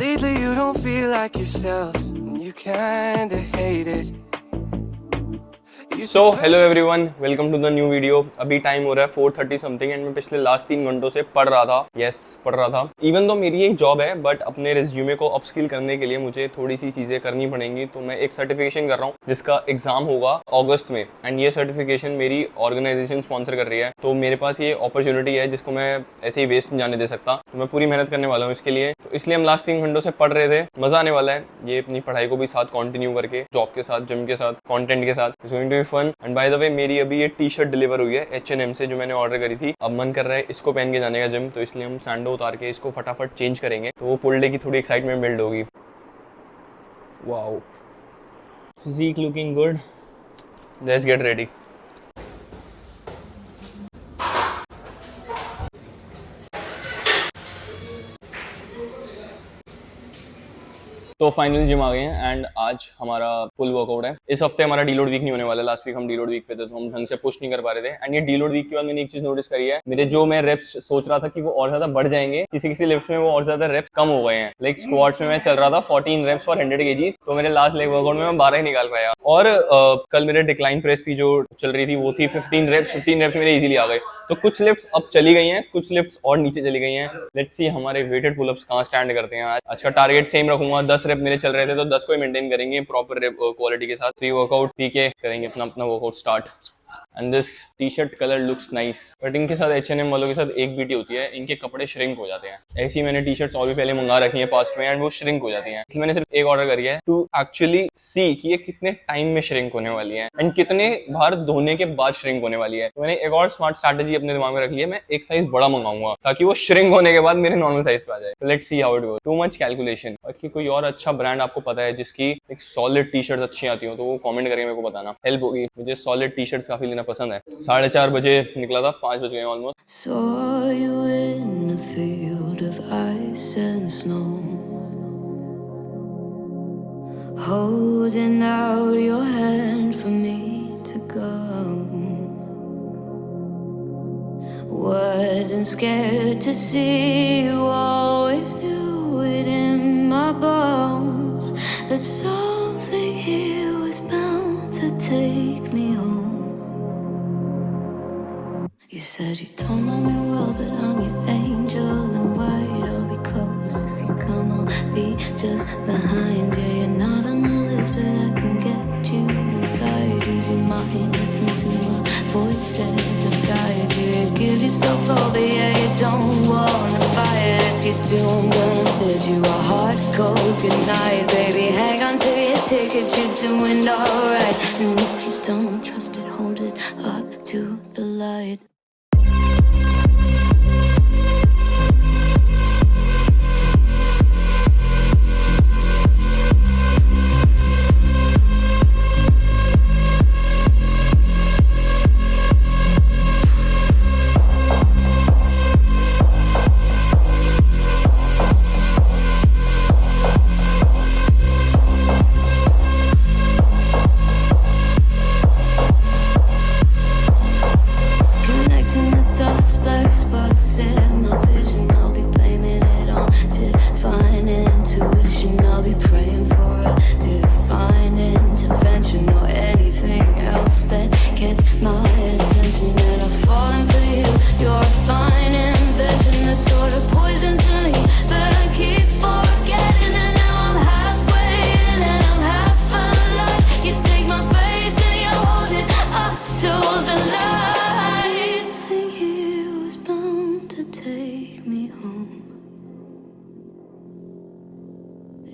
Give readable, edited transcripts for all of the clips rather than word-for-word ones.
Lately you don't feel like yourself, and you kinda hate it. So hello everyone, welcome to the new video. अभी time हो रहा है 4:30 something and मैं पिछले last 3 घंटों से पढ़ रहा था। पढ़ रहा था। इवन तो मेरी एक जॉब है, बट अपने रिज्यूमे को अपस्किल करने के लिए मुझे थोड़ी सी चीज़ें करनी पड़ेंगी। तो मैं एक सर्टिफिकेशन कर रहा हूँ जिसका एग्जाम होगा अगस्त में, एंड ये सर्टिफिकेशन मेरी ऑर्गेनाइजेशन स्पॉन्सर कर रही है। तो मेरे पास ये अपॉर्चुनिटी है जिसको मैं ऐसे ही वेस्ट नहीं जाने दे सकता। तो मैं पूरी मेहनत करने वाला हूँ इसके लिए। तो इसलिए हम लास्ट 3 घंटों से पढ़ रहे थे। मजा आने वाला है ये अपनी पढ़ाई को भी साथ कंटिन्यू करके, जॉब के साथ, जिम के साथ, कंटेंट के साथ। It's going to be fun. And by the way, मेरी अभी ये टी शर्ट डिलीवर हुई है H&M से, जो मैंने ऑर्डर करी थी। अब मन कर रहा है इसको पहन के जाने का जिम, तो इसलिए हम सैंडो उतार के इसको फटाफट चेंज करेंगे। तो वो पुल डे की थोड़ी एक्साइटमेंट बिल्ड होगी। Wow, physique looking good. Let's get ready. तो फाइनली जिम आ गए हैं एंड आज हमारा फुल वर्कआउट है। इस हफ्ते हमारा डीलोड वीक नहीं होने वाला। लास्ट वीक हम डीलोड वीक पे थे तो हम ढंग से पुश नहीं कर पा रहे थे। एंड ये डीलोड वीक के बाद मैंने एक चीज नोटिस करी है, मेरे जो मैं रेप्स सोच रहा था कि वो और ज्यादा बढ़ जाएंगे, किसी किसी लिफ्ट में वो और ज्यादा रेप्स कम हो गए हैं। लाइक स्क्वाट्स में मैं चल रहा था 14 रेप्स फॉर 100 kgs, तो मेरे लास्ट लेग वर्कआउट में मैं 12 ही निकाल पाया। और कल मेरे डिक्लाइन प्रेस की जो चल रही थी वो थी 15 रेप्स मेरे इजीली आ गए। तो कुछ लिफ्ट्स अब चली गई हैं, कुछ लिफ्ट्स और नीचे चली गई हैं। लेट्स सी हमारे वेटेड पुलअप्स कहाँ स्टैंड करते हैं। आज का टारगेट सेम रखूंगा। 10 रेप मेरे चल रहे थे तो 10 को ही मेंटेन करेंगे प्रॉपर रेप क्वालिटी के साथ। प्री वर्कआउट पी के करेंगे अपना workout start. And this T shirt colour looks nice, but इनके साथ H&M वालों के साथ एक बीटी होती है, इनके कपड़े श्रिंक हो जाते हैं। ऐसी मैंने टी शर्ट्स और भी पहले मंगा रखी है पास्ट में, एंड वो श्रिंक हो जाती हैं। इसलिए मैंने सिर्फ एक ऑर्डर करी है टू एक्चुअली सी कि ये कितने टाइम में श्रिंक होने वाली है एंड कितने बार धोने के बाद श्रिंक होने वाली है। तो मैंने एक और स्मार्ट स्ट्रैटेजी अपने दिमाग में रख ली है, मैं एक साइज बड़ा मंगाऊंगा ताकि वो श्रिंक होने के बाद मेरे नॉर्मल साइज पे आ जाए। तो let's see how it goes. Too much calculation. बाकी कोई और अच्छा ब्रांड आपको पता है जिसकी एक सॉलिड टी शर्ट अच्छी आती हो तो वो कमेंट करके मेरे को बताना, हेल्प होगी। मुझे सॉलिड टी शर्ट्स काफी लेना पसंद है। 4:30 बजे निकला था, 5 बज गए almost. Saw you in a field of ice and snow, holding out your hand for me to go. Wasn't scared to see you, always knew it in my bones that something here was bound to take me home. You said you don't know me well, but I'm your angel in white. I'll be close if you come, I'll be just behind you. You're not on the list, but I can get you inside. Use your mind, listen to my voices and guide you. You give yourself all, but yeah, you don't wanna fight. If you do, I'm gonna bid you a hard cold goodnight. Baby, hang on to your ticket, you're doing alright. And if you don't trust it, hold it up to the light.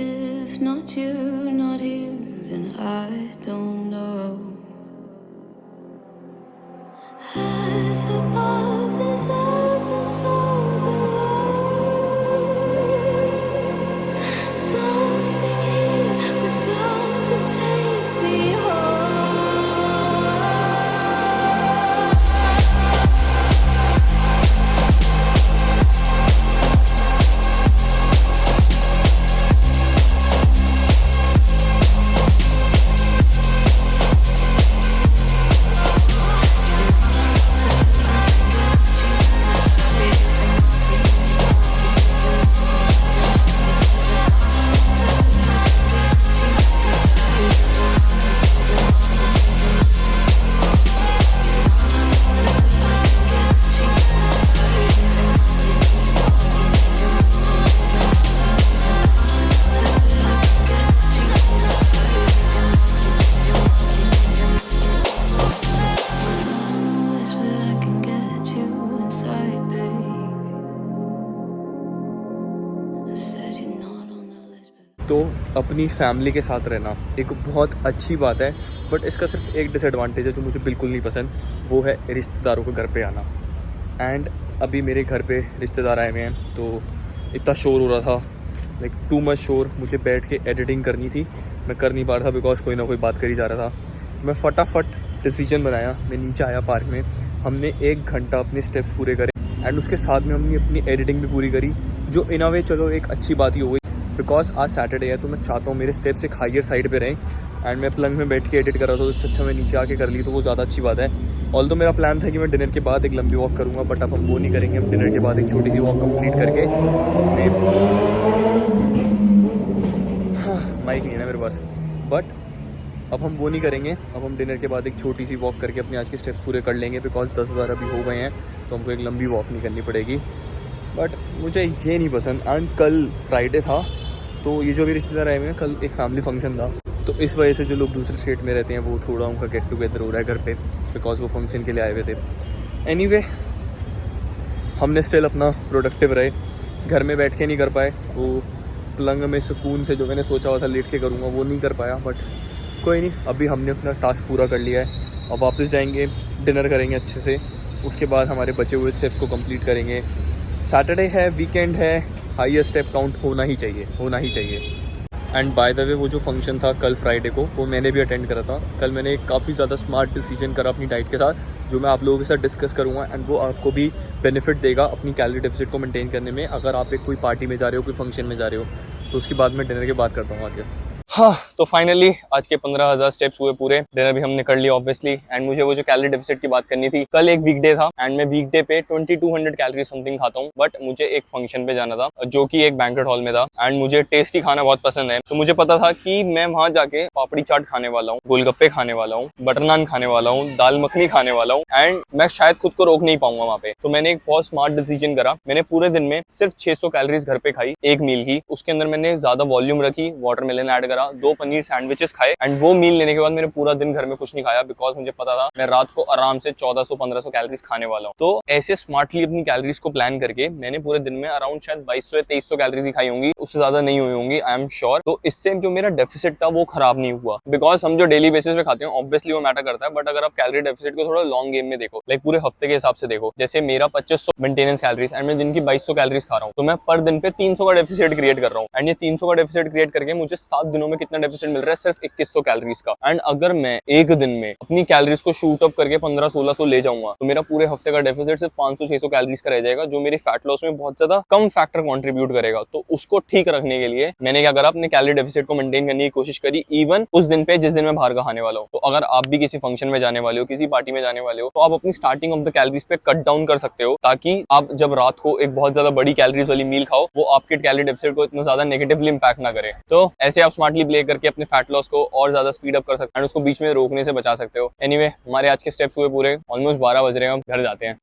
If not you, not here, then I don't know. As above is ever so below. Something here was bound to take me home. तो अपनी family के साथ रहना एक बहुत अच्छी बात है, बट इसका सिर्फ एक डिसएडवांटेज है जो मुझे बिल्कुल नहीं पसंद, वो है रिश्तेदारों के घर पे आना। एंड अभी मेरे घर पे रिश्तेदार आए हुए हैं तो इतना शोर हो रहा था, लाइक टू मच शोर। मुझे बैठ के एडिटिंग करनी थी, मैं कर नहीं पा रहा था बिकॉज कोई ना कोई बात करी जा रहा था। मैं फटाफट डिसीजन बनाया, मैं नीचे आया पार्क में, हमने 1 घंटा अपने स्टेप्स पूरे करे एंड उसके साथ में हमने अपनी एडिटिंग भी पूरी करी, जो इन अ वे चलो एक अच्छी बात ही हो गई बिकॉज आज सैटरडे है तो मैं चाहता हूँ मेरे स्टेप्स एक हायर साइड पे रहें। एंड मैं पलंग में बैठ के एडिट कर रहा था तो इससे अच्छा मैं नीचे आके कर ली तो वो ज़्यादा अच्छी बात है। ऑल्दो मेरा प्लान था कि मैं डिनर के बाद एक लंबी वॉक करूँगा, बट अब हम वो नहीं करेंगे। हम डिनर के बाद एक छोटी सी वॉक कंप्लीट करके अपने माइक नहीं है ना मेरे पास, बट अब हम वो नहीं करेंगे। अब हम डिनर के बाद एक छोटी सी वॉक करके अपने आज के स्टेप्स पूरे कर लेंगे बिकॉज 10,000 अभी हो गए हैं तो हमको एक लंबी वॉक नहीं करनी पड़ेगी। बट मुझे ये नहीं पसंद। एंड कल फ्राइडे था तो ये जो भी रिश्तेदार आए हुए हैं, कल एक फैमिली फंक्शन था तो इस वजह से जो लोग दूसरे स्टेट में रहते हैं वो थोड़ा उनका गेट टुगेदर हो रहा है घर पे बिकॉज वो फंक्शन के लिए आए हुए थे। एनीवे हमने स्टिल अपना प्रोडक्टिव रहे, घर में बैठ के नहीं कर पाए, वो पलंग में सुकून से जो मैंने सोचा हुआ था लेट के करूँगा वो नहीं कर पाया। बट कोई नहीं, अभी हमने अपना टास्क पूरा कर लिया है। अब वापस जाएंगे, डिनर करेंगे अच्छे से, उसके बाद हमारे बचे हुए स्टेप्स को कंप्लीट करेंगे। सैटरडे है, वीकेंड है, हाईयर स्टेप काउंट होना ही चाहिए, होना ही चाहिए। एंड बाय द वे वो जो फंक्शन था कल फ्राइडे को वो मैंने भी अटेंड करा था। कल मैंने एक काफ़ी ज़्यादा स्मार्ट डिसीजन करा अपनी डाइट के साथ जो मैं आप लोगों के साथ डिस्कस करूँगा एंड वो आपको भी बेनिफिट देगा अपनी कैलोरी डेफिसिट को मेंटेन करने में। अगर आप एक कोई पार्टी में जा रहे हो, कोई फंक्शन में जा रहे हो तो उसके बाद मैं डिनर के बाद करता हूँ आगे। हाँ, तो फाइनली आज के 15,000 स्टेप्स हुए पूरे, डिनर भी हमने कर लिया ऑब्वियसली। एंड मुझे वो जो कैलोरी डेफिसिट की बात करनी थी, कल एक वीकडे था एंड मैं वीकडे पे 2200 कैलोरी समथिंग खाता हूँ, बट मुझे एक फंक्शन पे जाना था जो कि एक बैंक्वेट हॉल में था एंड मुझे टेस्टी खाना बहुत पसंद है। तो मुझे पता था कि मैं वहां जाके पापड़ी चाट खाने वाला हूँ, गोलगप्पे खाने वाला हूँ, बटर नान खाने वाला हूँ, दाल मखनी खाने वाला हूँ एंड मैं शायद खुद को रोक नहीं पाऊंगा वहाँ पे। तो मैंने एक बहुत स्मार्ट डिसीजन करा, मैंने पूरे दिन में सिर्फ 600 कैलोरीज घर पे खाई एक मील की। उसके अंदर मैंने ज्यादा वॉल्यूम रखी, वाटरमेलन ऐड करा, 2 पनीर सैंडविचेस खाए एंड वो मील लेने के बाद मैंने पूरा दिन घर में कुछ नहीं खाया बिकॉज मुझे पता था मैं रात को आराम से 1400-1500 कैलोरीज खाने वाला हूँ। तो ऐसे स्मार्टली अपनी कैलोरीज को प्लान करके मैंने पूरे दिन में अराउंड शायद 2200-2300 कैलोरीज ही खाई होंगी, उससे ज्यादा नहीं हुई होंगी, आई एम श्योर। तो इससे जो मेरा डेफिसिट था वो खराब नहीं हुआ बिकॉज हम जो डेली बेसिस पे खाते हैं ऑब्वियसली वो मैटर करता है, बट अगर आप कैलोरी डेफिसिट को थोड़ा लॉन्ग गेम में देखो, लाइक पूरे हफ्ते के हिसाब से देखो, जैसे मेरा 2500 मेंटेनेंस कैलोरीज एंड मैं दिन की 2200 कैलोरीज खा रहा हूँ, तो मैं पर दिन पे 300 का डेफिसिट क्रिएट कर रहा हूँ एंड ये 300 का डेफिसिट क्रिएट करके मुझे 7 दिनों में कितना डेफिसिट मिल रहा है, सिर्फ 2100 कैलोरीज का। एंड अगर मैं एक दिन में अपनी कैलोरीज को शूट अप करके 1500-1600 ले जाऊंगा तो मेरा पूरे हफ्ते का डेफिसिट सिर्फ 500-600 कैलोरीज का रह जाएगा, जो मेरी फैट लॉस में बहुत ज्यादा कम फैक्टर कंट्रीब्यूट करेगा। तो उसको ठीक रखने के लिए मैंने क्या करा, अपने कैलोरी डेफिसिट को मेंटेन करने की कोशिश करी इवन उस दिन पे जिस दिन मैं बाहर का खाने वाला हूँ। तो अगर आप भी किसी फंक्शन में जाने वाले हो, किसी पार्टी में जाने वाले हो, तो आप अपनी स्टार्टिंग ऑफ द कैलोरीज पे कट डाउन कर सकते हो ताकि आप जब रात को एक बहुत ज्यादा बड़ी कैलोरीज वाली मील खाओ वो आपके कैलोरी डेफिसिट को इतना ज्यादा नेगेटिवली इंपैक्ट ना करे। तो ऐसे आप स्मार्टली प्ले करके अपने फैट लॉस को और ज्यादा स्पीड अप कर सकते हैं एंड उसको बीच में रोकने से बचा सकते हो। एनीवे हमारे आज के स्टेप्स हुए पूरे, ऑलमोस्ट 12 बज रहे हैं, अब घर जाते हैं।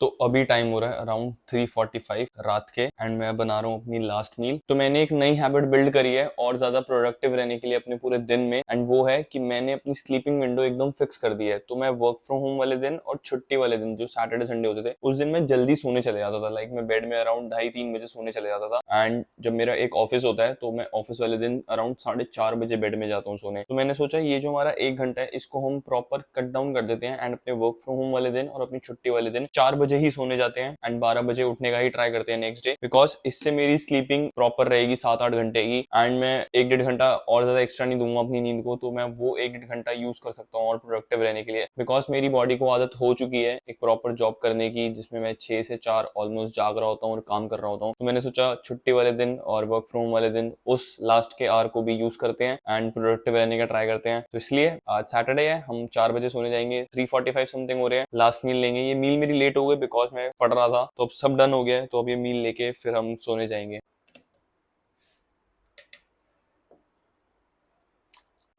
तो अभी टाइम हो रहा है अराउंड 3:45 रात के एंड मैं बना रहा हूँ अपनी लास्ट मील। तो मैंने एक नई हैबिट बिल्ड करी है और ज्यादा प्रोडक्टिव रहने के लिए अपने पूरे दिन में, एंड वो है कि मैंने अपनी स्लीपिंग विंडो एकदम फिक्स कर दी है। तो मैं वर्क फ्रॉम होम वाले दिन और छुट्टी वाले दिन जो सैटरडे संडे होते थे उस दिन मैं जल्दी सोने चले जाता था, लाइक मैं बेड में अराउंड 2:30-3 बजे सोने चले जाता था। एंड जब मेरा एक ऑफिस होता है तो मैं ऑफिस वाले दिन अराउंड 4:30 बजे बेड में जाता हूँ सोने। तो मैंने सोचा ये जो हमारा 1 घंटा है इसको हम प्रॉपर कट डाउन कर देते हैं एंड अपने वर्क फ्रॉम होम वाले दिन और अपनी छुट्टी वाले दिन 4 बजे ही सोने जाते हैं एंड 12 बजे उठने का ही ट्राई करते हैं नेक्स्ट डे, बिकॉज इससे मेरी स्लीपिंग प्रॉपर रहेगी 7-8 घंटे की एंड मैं 1-1.5 घंटा और ज्यादा एक्स्ट्रा नहीं दूंगा अपनी नींद को। तो मैं वो 1-1.5 घंटा यूज कर सकता हूँ और प्रोडक्टिव रहने के लिए, बिकॉज मेरी बॉडी को आदत हो चुकी है एक प्रॉपर जॉब करने की जिसमें मैं 6 से 4 ऑलमोस्ट जाग रहा होता हूँ और काम कर रहा होता हूँ। तो मैंने सोचा छुट्टी वाले दिन और वर्क फ्रॉम होम वाले दिन उस लास्ट के आवर को भी यूज करते हैं एंड प्रोडक्टिव रहने का ट्राई करते हैं। तो इसलिए आज सैटरडे है, हम 4 बजे सोने जाएंगे, 3:45 समथिंग हो रहे हैं, लास्ट मील लेंगे। ये मील मेरी लेट हो गई बिकॉज मैं पढ़ रहा था, तो अब सब डन हो गया है, तो अब ये मील लेके फिर हम सोने जाएंगे।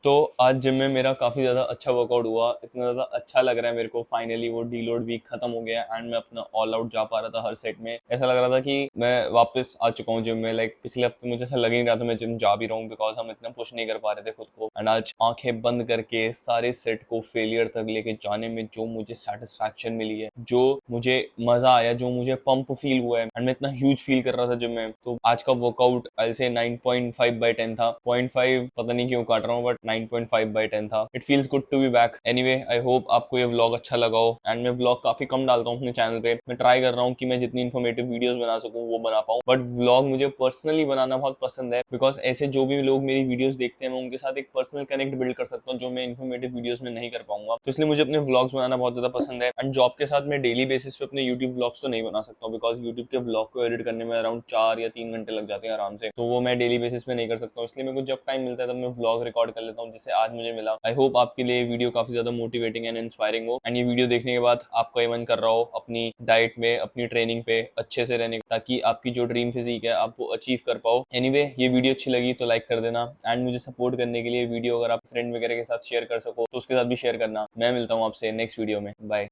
तो आज जिम में मेरा काफी ज्यादा अच्छा वर्कआउट हुआ, इतना ज्यादा अच्छा लग रहा है मेरे को। फाइनली वो डीलोड वीक खत्म हो गया एंड मैं अपना ऑल आउट जा पा रहा था हर सेट में। ऐसा लग रहा था कि मैं वापस आ चुका हूँ जिम में। लाइक पिछले हफ्ते मुझे ऐसा लग ही नहीं रहा था मैं जिम जा भी रहा हूँ, बिकॉज हम इतना पुश नहीं कर पा रहे थे खुद को। एंड आज आंखें बंद करके सारे सेट को फेलियर तक लेके जाने में जो मुझे सेटिस्फैक्शन मिली है, जो मुझे मजा आया, जो मुझे पंप फील हुआ है एंड मैं इतना ह्यूज फील कर रहा था जिम में। तो आज का वर्कआउट आई से 9.5/10 था। 0.5 पता नहीं क्यों काट रहा हूँ, बट 9.5/10 था। It feels good to be back. Anyway, I hope आपको ये व्लॉग अच्छा लगा हो। एंड मैं व्लॉग काफी कम डालता हूँ अपने चैनल पे। मैं ट्राई कर रहा हूँ कि मैं जितनी इन्फॉर्मेटिव वीडियोस बना सकूँ वो बना पाऊँ, बट व्लॉग मुझे पर्सनली बनाना बहुत पसंद है, बिकॉज ऐसे जो भी लोग मेरी वीडियोस देखते हैं मैं उनके साथ एक पर्सनल कनेक्ट बिल्ड कर सकता हूँ, जो मैं इन्फॉर्मेटिव वीडियोस में नहीं कर पाऊंगा। तो इसलिए मुझे अपने व्लॉग्स बनाना बहुत ज्यादा पसंद है। एंड जॉब के साथ मैं डेली बेसिस पे अपने यूट्यूब व्लॉग्स तो नहीं बना सकता हूँ, बिकॉज यूट्यूब के व्लॉग को एडिट करने में अराउंड 4 या 3 घंटे लग जाते हैं आराम से। तो वो मैं डेली बेसिस पे नहीं कर सकता हूँ, इसलिए मेरे को जब टाइम मिलता है तब मैं व्लॉग रिकॉर्ड कर लेता हूँ, जैसे आज मुझे मिला। आई होप आपके लिए वीडियो काफी ज्यादा मोटिवेटिंग एंड इंस्पायरिंग हो। एंड ये वीडियो देखने के बाद आपका ये मन कर रहा हो अपनी डाइट में, अपनी ट्रेनिंग पे अच्छे से रहने, ताकि आपकी जो ड्रीम फिजिक है आप वो अचीव कर पाओ। एनीवे, ये वीडियो अच्छी लगी तो लाइक कर देना। एंड मुझे सपोर्ट करने के लिए वीडियो अगर आप फ्रेंड वगैरह के साथ शेयर कर सको तो उसके साथ भी शेयर करना। मैं मिलता हूँ आपसे नेक्स्ट वीडियो में। बाय।